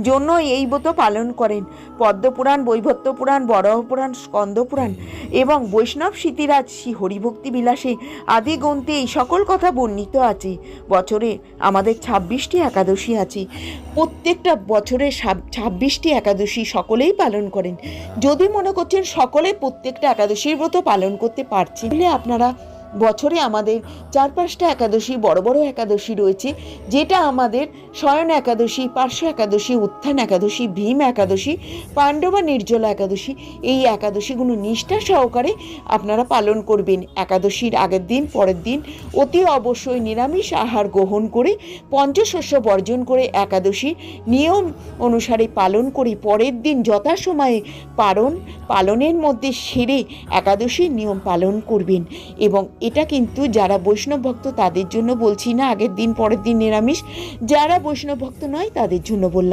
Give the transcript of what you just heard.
জন্য এই ব্রত পালন করেন। পদ্মপুরাণ, বৈভত্য পুরাণ, বরাহ পুরাণ, স্কন্দ পুরাণ এবং বৈষ্ণব স্মৃতিরাজ শ্রী হরিভক্তি বিলাসে আদি গ্রন্থে এই সকল কথা বর্ণিত আছে। বছরে আমাদের 26টি একাদশী আছে। প্রত্যেকটা বছরে 26টি একাদশী সকলেই পালন করেন। যদি মনে করছেন সকলে প্রত্যেকটা একাদশীর ব্রত পালন করতে পারছেন, তাহলে আপনারা বছরে আমাদের 4-5টা একাদশী, বড় বড় একাদশী রয়েছে, যেটা আমাদের শয়ন একাদশী, পার্শ্ব একাদশী, উত্থান একাদশী, ভীম একাদশী, পাণ্ডবা নির্জলা একাদশী। এই একাদশীগুলো নিষ্ঠা সহকারে আপনারা পালন করবেন। একাদশীর আগের দিন, পরের দিন অতি অবশ্যই নিরামিষ আহার গ্রহণ করে পঞ্চশস্য বর্জন করে একাদশী নিয়ম অনুসারে পালন করে পরের দিন যথাসময়ে পালনের মধ্যে সেরে একাদশীর নিয়ম পালন করবেন। এবং এটা কিন্তু যারা বৈষ্ণব ভক্ত তাদের জন্য বলছি না, আগের দিন পরের দিন নিরামিষ। যারা বৈষ্ণব ভক্ত নয় তাদের জন্য বললাম।